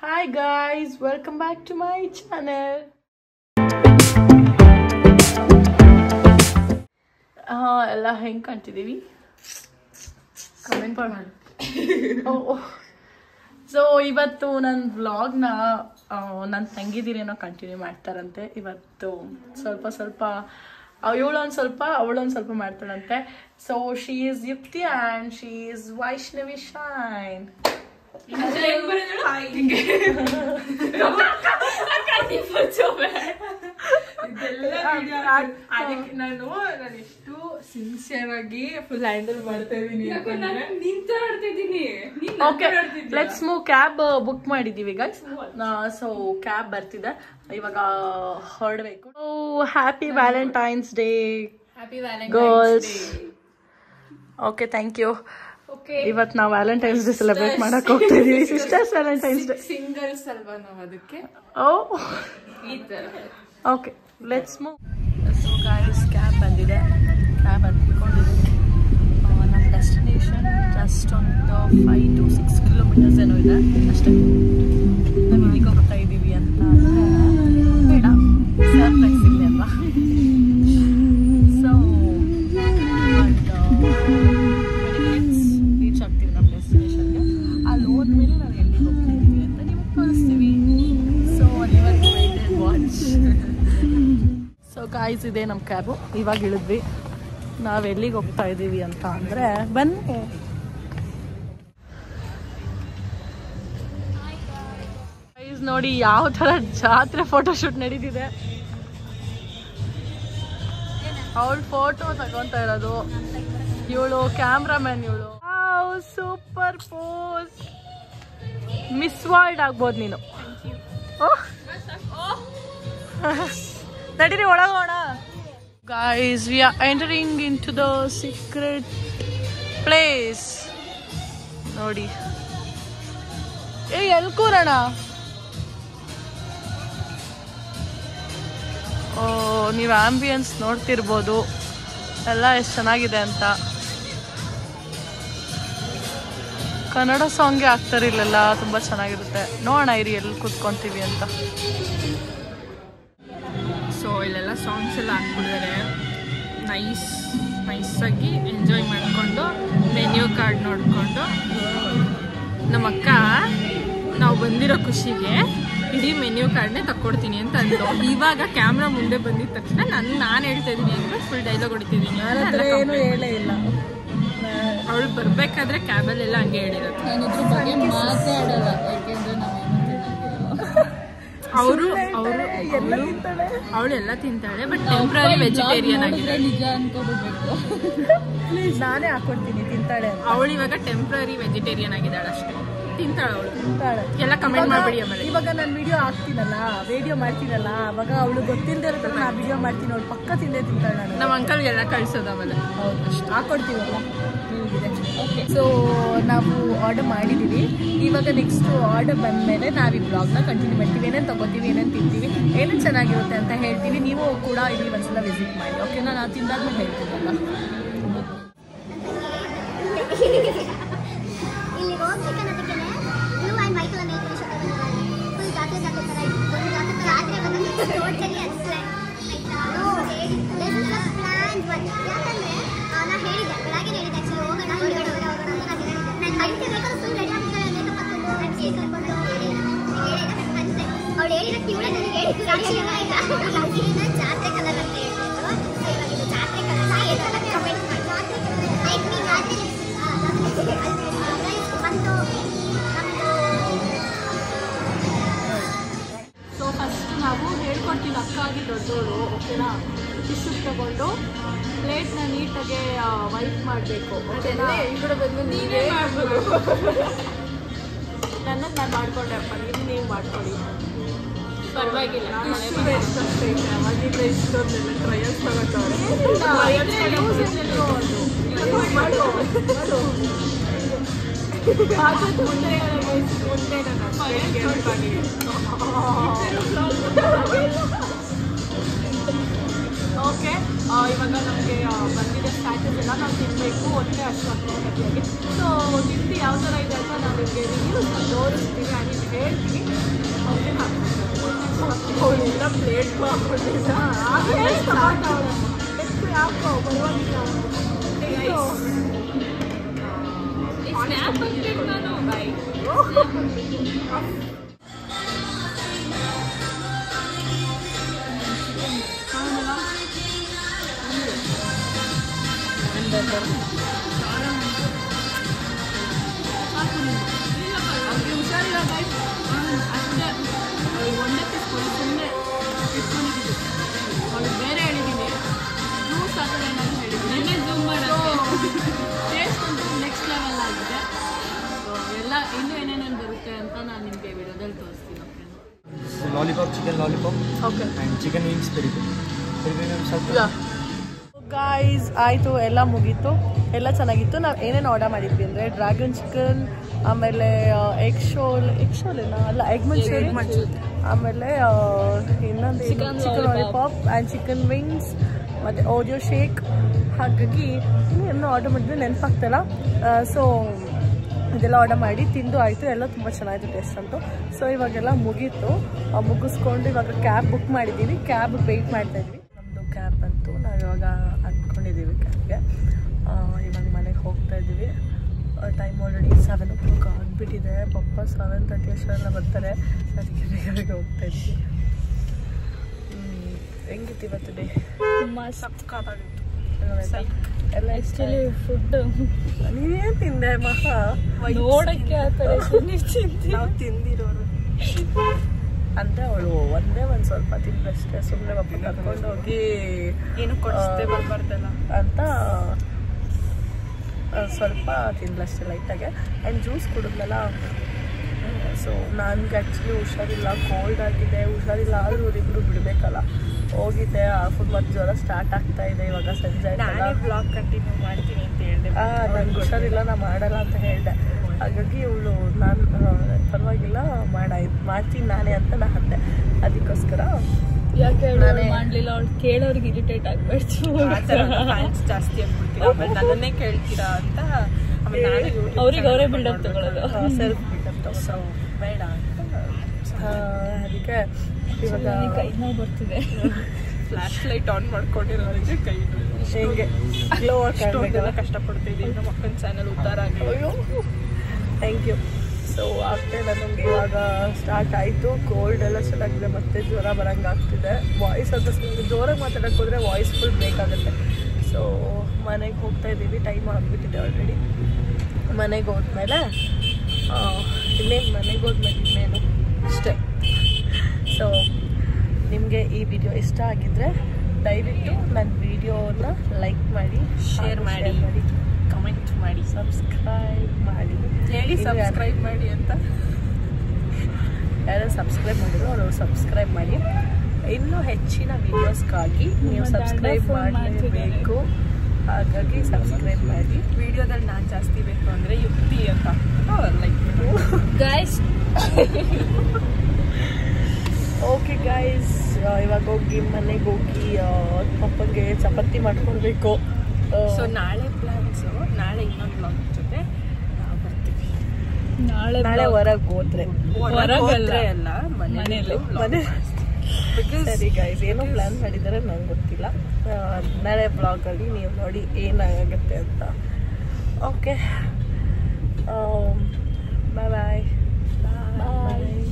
Hi guys, welcome back to my channel. ಎಲ್ಲ ಹೆಂಗೆ ಕಾಣ್ತಿದ್ದೀವಿ comment ಮಾಡಿ. ಸೊ ಇವತ್ತು ನನ್ನ ವ್ಲಾಗ್ನ ನನ್ನ ತಂಗಿದಿರೇನೋ ಕಂಟಿನ್ಯೂ ಮಾಡ್ತಾರಂತೆ. ಇವತ್ತು ಸ್ವಲ್ಪ ಇವಳೊಂದು ಸ್ವಲ್ಪ ಅವಳೊಂದು ಸ್ವಲ್ಪ ಮಾಡ್ತಾಳಂತೆ. So she is Yukti and she is Vaishnavi Shine. ನಾನು ಎಷ್ಟು ಸಿನ್ಸಿಯರ್ ಆಗಿ ಫುಲ್ ಹ್ಯಾಂಡಲ್ ಮಾಡ್ತಾ ಇದೀನಿ. Okay, let's move. Cab book ಮಾಡಿದೀವಿ ಗೈಸ್. ಸೊ ಕ್ಯಾಬ್ ಬರ್ತಿದೆ, ಇವಾಗ ಹೊರಡ್ಬೇಕು. Happy Valentine's day girls. Okay, thank you. ಇವತ್ತು ನಾವು ವ್ಯಾಲೆಂಟೈನ್ಸ್ ಡೇ ಸೆಲೆಬ್ರೇಟ್ ಮಾಡಕ್ ಹೋಗ್ತಾ ಇದೀವಿ. Sisters Valentine's day. ಸಿಂಗಲ್ಸ್ ಅಲ್ವಾ ನಾವು ಅದಕ್ಕೆ. Okay, let's move. So guys, cab ಬಂದಿದೆ. ಕ್ಯಾಬ್ ಹತ್ಕೊಂಡಿದ್ದೀವಿ. ನಮ್ಮ ಡೆಸ್ಟಿನೇಷನ್ ಜಸ್ಟ್ ಒಂದು 5 to 6 ಕಿಲೋಮೀಟರ್ಸ್ ಏನೋ ಇದೆ ಅಷ್ಟೇ. ನಾವು ಇಲ್ಲಿಗೆ ಹೋಗ್ತಾ ಇದ್ದೀವಿ ಅಂತ ಅಂದರೆ ಬೇಡ, ಸರ್ಪ್ರೈಸ್ ಇಲ್ಲ ಅಲ್ವಾ. ಸೊ ರೀಚ್ ಆಗ್ತೀವಿ ನಮ್ಮ ಡೆಸ್ಟಿನೇಷನ್ಗೆ. ಅಲ್ಲಿ ಹೋದ್ಮೇಲೆ ನಾವು ಎಲ್ಲಿಗೆ ಹೋಗ್ತಿದ್ದೀವಿ ಅಂತ ನಿಮ್ಗೆ ತೋರಿಸ್ತೀವಿ. ಸೊ ಇವತ್ತು ವೇಟೆಡ್ ವಾಚ್. ಸೊ ಗಾಯ್ಸ್, ಇದೆ ನಮ್ಮ ಕ್ಯಾಬು. ಇವಾಗ ಇಳಿದ್ವಿ. ನಾವು ಎಲ್ಲಿಗೆ ಹೋಗ್ತಾ ಇದ್ದೀವಿ ಅಂತ ಅಂದರೆ ಬನ್ನಿ. ಗೈಸ್ ನೋಡಿ ಯಾವ ಥರ ಜಾತ್ರೆ ಫೋಟೋಶೂಟ್ ನಡೀತಿದೆ. ಅವಳು ಫೋಟೋ ತಗೊತಾ ಇರೋದು, ಇವಳು ಕ್ಯಾಮ್ರಾಮನ್. ಇವಳು ಸೂಪರ್ ಪೋಸ್. ಮಿಸ್ ವರ್ಲ್ಡ್ ಆಗ್ಬೋದು ನೀನು. ನಡೀರಿ ಒಳಗೋಣ. Guys, we are entering into the secret place. ನೋಡಿ, ಎಲ್ಲಿ ಕೂರೋಣ? ಓ, ನೀವು ಆಂಬಿಯನ್ಸ್ ನೋಡ್ತಿರ್ಬೋದು ಎಲ್ಲ ಎಷ್ಟು ಚೆನ್ನಾಗಿದೆ ಅಂತ. ಕನ್ನಡ ಸಾಂಗ್ಗೆ ಆಗ್ತಾರಿಲ್ಲ, ತುಂಬ ಚೆನ್ನಾಗಿರುತ್ತೆ. ನೋಡೋಣ ಇರಿ ಎಲ್ಲಿ ಕೂತ್ಕೊಂತೀವಿ ಅಂತ. ಸೊ ಇಲ್ಲೆಲ್ಲ ಸಾಂಗ್ಸ್ ಎಲ್ಲ ಹಾಕ್ಬಿಟ್ಟಿದ್ದಾರೆ. ನೈಸಾಗಿ ಎಂಜಾಯ್ ಮಾಡಿಕೊಂಡು ಮೆನ್ಯೂ ಕಾರ್ಡ್ ನೋಡಿಕೊಂಡು ನಮ್ಮ ಅಕ್ಕ ನಾವು ಬಂದಿರೋ ಖುಷಿಗೆ ಇಡೀ ಮೆನ್ಯೂ ಕಾರ್ಡ್ನೇ ತಕ್ಕೊಡ್ತೀನಿ ಅಂತ ಅಂದ್ರು. ಇವಾಗ ಕ್ಯಾಮ್ರಾ ಮುಂದೆ ಬಂದಿದ ತಕ್ಷಣ ನಾನು ಹೇಳ್ತಾ ಇದ್ದೀನಿ ಅಂತ ಫುಲ್ ಡೈಲಾಗ್ ಹೊಡಿತಿದ್ದೀನಿ. ಏನು ಹೇಳೇ ಇಲ್ಲ. ಅವಳು ಬರ್ಬೇಕಾದ್ರೆ ಕ್ಯಾಬಲ್ಲೆಲ್ಲ ಹಂಗೆ ಹೇಳಿರೋದು. ನಾನು ಇದ್ರ ಬಗ್ಗೆ ಮಾತಾಡಲ್ಲ, ಯಾಕೆಂದ್ರೆ ಅವಳು ಎಲ್ಲ ತಿಂತಾಳೆ, ಬಟ್ ಟೆಂಪ್ರರಿ ವೆಜಿಟೇರಿಯನ್ ಆಗಿದೆ. ನಿಜ ಅನ್ಕೋಬೇಕು. ನಾನೇ ಹಾಕೊಡ್ತೀನಿ, ತಿಂತಾಳೆ. ಅವಳು ಇವಾಗ ಟೆಂಪ್ರರಿ ವೆಜಿಟೇರಿಯನ್ ಆಗಿದ್ದಾಳೆ ಅಷ್ಟೇ. ತಿಂತಾಳೆ ಅವಳು. ತಿಂತಾಳೆ. ಎಲ್ಲ ಕಮೆಂಟ್ ಮಾಡ್ಬಿಡಿ. ಆಮೇಲೆ ಇವಾಗ ನಾನು ವಿಡಿಯೋ ಮಾಡ್ತೀನಲ್ಲ, ಅವಾಗ ಅವಳು ಗೊತ್ತಿಲ್ಲದೆ ಇರೋದ್ರ ನಾ ವಿಡಿಯೋ ಮಾಡ್ತೀನಿ. ಅವಳು ಪಕ್ಕ ತಿಂತಾಳೆ. ನಾನು ನಮ್ಮ ಅಂಕಲ್ಗೆಲ್ಲ ಕಳ್ಸೋದು ಆಮೇಲೆ. ಹೌದು, ಅಷ್ಟು ಹಾಕೊಡ್ತೀವಲ್ಲ. ಓಕೆ, ಸೊ ನಾವು ಆರ್ಡರ್ ಮಾಡಿದ್ದೀವಿ. ಇವಾಗ ನೆಕ್ಸ್ಟ್ ಆರ್ಡರ್ ಬಂದಮೇಲೆ ನಾವು ಈ ಬ್ಲಾಗ್ನ ಕಂಟಿನ್ಯೂ ಮಾಡ್ತೀವಿ. ಏನೇನು ತೊಗೋತೀವಿ, ಏನೇನು ತಿಂತೀವಿ, ಏನೇನು ಚೆನ್ನಾಗಿರುತ್ತೆ ಅಂತ ಹೇಳ್ತೀವಿ. ನೀವು ಕೂಡ ಇಲ್ಲಿ ಒಂದ್ಸಲ ವಿಸಿಟ್ ಮಾಡಿ. ಓಕೆನಾ? ನಾನು ತಿಂದಾದ್ಮೇಲೆ ಹೇಳ್ತೀವಲ್ಲ. ಇಲ್ಲಿ ಹೋಗ್ಬೇಕನ್ನೋದಕ್ಕೆ blue and white colour nail polish full ಜಾತ್ರೆ ಥರ ಆದರೆ ಬಂದು ಟೋಟಲಿ ಅಷ್ಟೇ ಆಯಿತಾ. This is a plan. But ಯಾಕಂದರೆ ನಾನು ಹೇಳಿದ್ದೆ, ಬೆಳಗ್ಗೆ ಹೇಳಿದ್ದೆ ಆ್ಯಕ್ಚುಲಿ ಹೋಗೋಣ ಹೊರಗಡೆ ಹೋಗೋಣ ಅಂತ ನಾನು ಹೇಳಿದ್ದೆ. ನಾನು ಕಳಿಸಿ ಬೇಕಾದ್ರೆ ಫುಲ್ ರೆಡಿ ಆಗಿದ್ದಾಳೆ, ಮೇಕಪ್ ಹಾಕೊಂಡು ಅಜ್ಜಿ ಕರ್ಕೊಂಡು ಹೇಳಿದೆ ಅಷ್ಟೇ. ಅವಳು ಹೇಳಿದಕ್ಕೆ ಇವಳೇ ನನಗೆ ಹೇಳಿದ್ದು ಜಾತ್ರೆ ಕಲರ್ ಅಂತ ಹೇಳ್ತಿತ್ತು. ಇವಾಗ ಇದು ಜಾತ್ರೆ ಕಲರ್ ಕಮೆಂಟ್ ಮಾಡಿ. ಲೈಕ್ ನೀವು ಜಾತ್ರೆ ಸೊ ಫಸ್ಟ್ ನಾವು ಹೇಳ್ಕೊಡ್ತೀವಿ, ಅಕ್ಕಾಗಿ ದೊಡ್ಡವರು. ಓಕೆನಾ? ಟಿಶ್ಯೂ ತಗೊಂಡು ಪ್ಲೇಟ್ನ ನೀಟಾಗಿ ವೈಟ್ ಮಾಡಬೇಕು. ಓಕೆನಾ? ಈ ಕಡೆ ಬಂದು ನೀವೇ ಮಾಡ್ಬೋದು. ನನ್ನದು ನಾನು ಮಾಡ್ಕೊಂಡೆಪ್ಪ, ನೀವು ಮಾಡ್ಕೊಳ್ಳಿ. ಪರವಾಗಿಲ್ಲ. ಎಷ್ಟಷ್ಟೇ ಇದೆ, ಅವಾಗಿಂದ ಇಷ್ಟೊಂದೆಲ್ಲ ಟ್ರಯಲ್ಸ್ ತಗೋತಾರೆ. ಓಕೆ, ಇವಾಗ ನಮಗೆ ಬಂದಿದೆ ಸ್ಟ್ಯಾಟಸ್ ಎಲ್ಲ ನಾವು ತಿನ್ನಬೇಕು. ಹೊಟ್ಟೆ ಅಷ್ಟು ಅಕ್ಕಿಯಾಗಿ. ಸೊ ತಿಂದು ಯಾವ ಥರ ಇದೆ ಅಂತ ನಾನು ನಿಮಗೆ ರಿವ್ಯೂಸ್ ತೋರಿಸ್ತೀನಿ. ಆ್ಯಂಡ್ ನಿಮ್ಗೆ ಹೇಳ್ತೀನಿ ಎಲ್ಲ ಪ್ಲೇಟ್ ಮಾಡ್ಕೊಂಡಿದ್ದ ಯಾಕೋ ಬರುವಾಗಿಲ್ಲ ನಾನು ಬಾಯ್ ಹುಷಾರಿಲ್ಲ ಬಾಯ್ ಅಷ್ಟೇ ಒಂದೇ ತಿಳ್ಕೊಂಡು ಸುಮ್ಮನೆ ಇಟ್ಕೊಂಡಿದ್ದೀನಿ ಅವ್ಳಿಗೆ ಬೇರೆ ಹೇಳಿದ್ದೀನಿ ಜ್ಯೂಸ್ ಹಾಕೋದು ಏನಾದ್ರು ಹೇಳಿದ್ದೀನಿ ಝೂಮ್ ಮಾಡೋದು ಟೇಸ್ಟ್ ಅಂತೂ ನೆಕ್ಸ್ಟ್ ಲೆವೆಲ್ ಆಗಿದೆ ಎಲ್ಲ ಇನ್ನೂ ಏನೇನೇನು ಬರುತ್ತೆ ಅಂತ ನಾನು ನಿಮಗೆ ವಿಡಿಯೋದಲ್ಲಿ ತೋರಿಸ್ತೀನಿ lollipop chicken lollipop okay and chicken wings peri guys ಆಯಿತು ಎಲ್ಲ ಮುಗೀತು ಎಲ್ಲ ಚೆನ್ನಾಗಿತ್ತು ನಾವು ಏನೇನು ಆರ್ಡರ್ ಮಾಡಿದ್ವಿ ಅಂದರೆ ಡ್ರ್ಯಾಗನ್ ಚಿಕನ್ ಆಮೇಲೆ ಎಗ್ ಶೋಲ್ ಏನೋ ಅಲ್ಲ ಎಗ್ ಮಂಚೂರಿ ಆಮೇಲೆ ಇನ್ನೊಂದು chicken lollipop and chicken wings ಮತ್ತು ಓರಿಯೋ ಶೇಕ್ ಹಾಗಾಗಿ ಇನ್ನೂ ಆರ್ಡರ್ ಮಾಡಿದ್ವಿ ನೆನಪಾಗ್ತಲ್ಲ ಸೊ ಇದೆಲ್ಲ ಆರ್ಡರ್ ಮಾಡಿ ತಿಂದು ಆಯಿತು ಎಲ್ಲ ತುಂಬ ಚೆನ್ನಾಗಿತ್ತು ಟೇಸ್ಟ್ ಅಂತೂ ಸೊ ಇವಾಗೆಲ್ಲ ಮುಗೀತು ಮುಗಿಸ್ಕೊಂಡು ಇವಾಗ ಕ್ಯಾಬ್ ಬುಕ್ ಮಾಡಿದ್ದೀವಿ ಕ್ಯಾಬ್ ವೆಯ್ಟ್ ಮಾಡ್ತಾಯಿದ್ವಿ ನಮ್ಮದು ಕ್ಯಾಬ್ ಅಂತೂ ನಾವು ಇವಾಗ ಅಂದ್ಕೊಂಡಿದ್ದೀವಿ ಕ್ಯಾಬ್ಗೆ ಇವಾಗ ಮನೆಗೆ ಹೋಗ್ತಾ ಇದ್ದೀವಿ ಟೈಮ್ ಆಲ್ರೆಡಿ 7 ಆಗಿಬಿಟ್ಟಿದೆ ಪಪ್ಪ 7:30 ಅಷ್ಟೆಲ್ಲ ಬರ್ತಾರೆ ಅದಕ್ಕೆ ಬೇಗ ಹೋಗ್ತಾ ಇದ್ವಿ ಹೆಂಗಿತ್ತು ಇವತ್ತು ಡೇ ತುಂಬ ಸಕ್ಕತ್ತಾಗಿತ್ತು ಎಲ್ಲ ಆ್ಯಕ್ಚುಲಿ ಫುಡ್ ನೀವೇನು ತಿಂದೆ ಮಹಾ ನೋಡೋಕ್ಕೆ ಆ ಥರ ನಾವು ತಿಂದಿರೋರು ಅಂದರೆ ಅವಳು ಒಂದೇ ಒಂದು ಸ್ವಲ್ಪ ತಿಂದಷ್ಟೇ ಸುಮ್ಮನೆ ಪಪ್ಪ ಕರ್ಕೊಂಡು ಹೋಗಿ ಏನು ಕೊಡಿಸ್ದೆ ಬರಬಾರ್ದಲ್ಲ ಅಂತ ಸ್ವಲ್ಪ ತಿಂದಷ್ಟೇ ಲೈಟಾಗೆ ಆ್ಯಂಡ್ ಜ್ಯೂಸ್ ಕುಡಿದ್ನಲ್ಲ ಸೊ ನನಗೆ ಆ್ಯಕ್ಚುಲಿ ಹುಷಾರಿಲ್ಲ ಕೋಲ್ಡ್ ಆಗಿದೆ ಹುಷಾರಿಲ್ಲ ಆದರೂ ಇವರಿಬ್ರು ಬಿಡಬೇಕಲ್ಲ ಹೋಗಿದ್ದೆ ಫುಲ್ ಮತ್ತು ಜ್ವರ ಸ್ಟಾರ್ಟ್ ಆಗ್ತಾ ಇದೆ ಇವಾಗ ಸಂಜೆ ನಾನೇ ಬ್ಲಾಗ್ ಕಂಟಿನ್ಯೂ ಮಾಡ್ತೀನಿ ಅಂತ ಹೇಳಿದೆ ನನಗೆ ಹುಷಾರಿಲ್ಲ ನಾನು ಮಾಡಲ್ಲ ಅಂತ ಹೇಳಿದೆ ಹಾಗಾಗಿ ಇವಳು ನಾನು ಪರವಾಗಿಲ್ಲ ಮಾಡ್ತೀನಿ ನಾನೇ ಅಂತ ನಾನು ಅಂದೆ ಅದಕ್ಕೋಸ್ಕರ ಯಾಕೆ ನಾನೇ ಮಾಡಲಿಲ್ಲ ಅವ್ಳು ಕೇಳೋರಿಗೆ ಇರಿಟೇಟ್ ಆಗಬೇಡ್ತು ಫ್ಯಾನ್ಸ್ ಜಾಸ್ತಿ ಆಗ್ಬಿಡ್ತೀರಾ ಆಮೇಲೆ ನನ್ನನ್ನೇ ಕೇಳ್ತೀರಾ ಅಂತ ಆಮೇಲೆ ನಾನು ಅವ್ರಿಗೆ ಅವರೇ ಬಿಲ್ಡಪ್ ತಗೊಳ್ಳೋದು ಸೆಲ್ಫ್ ಬಿಲ್ಡಪ್ ತಗೊಳ್ಳೋ ಬೇಡ ಅಂತ ಅದಕ್ಕೆ ಇವಾಗ ಕೈ ನೋವು ಬರ್ತಿದೆ ಫ್ಲಾಶ್ ಲೈಟ್ ಆನ್ ಮಾಡ್ಕೊಂಡಿರೋರಿಗೆ ಕೈ ಹೇಗೆ ಗ್ಲೋ ಅಷ್ಟೊಂದೆಲ್ಲ ಕಷ್ಟಪಡ್ತಿದ್ದೀವಿ ನಮ್ಮ ಅಕ್ಕನ ಚಾನಲ್ ಉದ್ಧಾರ ಆಗಿ ಥ್ಯಾಂಕ್ ಯು ಸೊ ಆಗ್ತಾಯಿಲ್ಲ ನಮಗೆ ಇವಾಗ ಸ್ಟಾರ್ಟ್ ಆಯಿತು ಕೋಲ್ಡ್ ಎಲ್ಲ ಚೆನ್ನಾಗಿದೆ ಮತ್ತೆ ಜ್ವರ ಬರೋಂಗೆ ಆಗ್ತಿದೆ ವಾಯ್ಸ್ ಅಂತ ಜೋರಾಗಿ ಮಾತಾಡೋಕ್ಕೆ ಹೋದರೆ ವಾಯ್ಸ್ ಫುಲ್ ಬ್ರೇಕ್ ಆಗುತ್ತೆ ಸೊ ಮನೆಗೆ ಹೋಗ್ತಾ ಇದ್ದೀವಿ ಟೈಮ್ ಆಗಿಬಿಟ್ಟಿದೆ ಆಲ್ರೆಡಿ ಮನೆಗೆ ಹೋದ್ಮೇಲೆ ಇನ್ನೇನು ಅಷ್ಟೇ ಸೊ ನಿಮಗೆ ಈ ವಿಡಿಯೋ ಇಷ್ಟ ಆಗಿದ್ದರೆ ದಯವಿಟ್ಟು ನನ್ನ ವಿಡಿಯೋನ ಲೈಕ್ ಮಾಡಿ ಶೇರ್ ಮಾಡಿ ಕಮೆಂಟ್ ಮಾಡಿ ಸಬ್ಸ್ಕ್ರೈಬ್ ಮಾಡಿ ಹೇಳಿ ಸಬ್ಸ್ಕ್ರೈಬ್ ಮಾಡಿ ಅಂತ ಯಾರು ಸಬ್ಸ್ಕ್ರೈಬ್ ಮಾಡಿದ್ರು ಅವರು ಸಬ್ಸ್ಕ್ರೈಬ್ ಮಾಡಿ ಇನ್ನೂ ಹೆಚ್ಚಿನ ವೀಡಿಯೋಸ್ಗಾಗಿ ನೀವು ಸಬ್ಸ್ಕ್ರೈಬ್ ಮಾಡಲೇಬೇಕು ಹಾಗಾಗಿ ಸಬ್ಸ್ಕ್ರೈಬ್ ಮಾಡಿ ವಿಡಿಯೋದಲ್ಲಿ ನಾನು ಜಾಸ್ತಿ ಬೇಕು ಅಂದರೆ ಯುಕ್ತಿ ಅಂತ ಲೈಕ್ ಗೈಸ್ ಓಕೆ ಗೈಸ್ ಇವಾಗ ಹೋಗಿ ಮನೆಗೆ ಹೋಗಿ ಪಪ್ಪಂಗೆ ಚಪಾತಿ ಮಾಡ್ಕೊಳ್ಬೇಕು ಸೊ ನಾಳೆ ಪ್ಲಾನ್ಸು ನಾಳೆ ಇನ್ನೊಂದು ಬ್ಲಾಗ್ ಜೊತೆ ನಾವು ಬರ್ತೀವಿ ನಾಳೆ ಹೊರಗೆ ಹೊರಗಲ್ಲ ಅಲ್ಲ ಮನೆಯಲ್ಲಿ ಸರಿ ಗೈಸ್ ಏನೋ ಪ್ಲ್ಯಾನ್ ಮಾಡಿದ್ದಾರೆ ನಂಗೆ ಗೊತ್ತಿಲ್ಲ ನಾಳೆ ಬ್ಲಾಗಲ್ಲಿ ನೀವು ನೋಡಿ ಏನಾಗುತ್ತೆ ಅಂತ ಓಕೆ ಬಾಯ್ ಬಾಯ್ ಬಾಯ್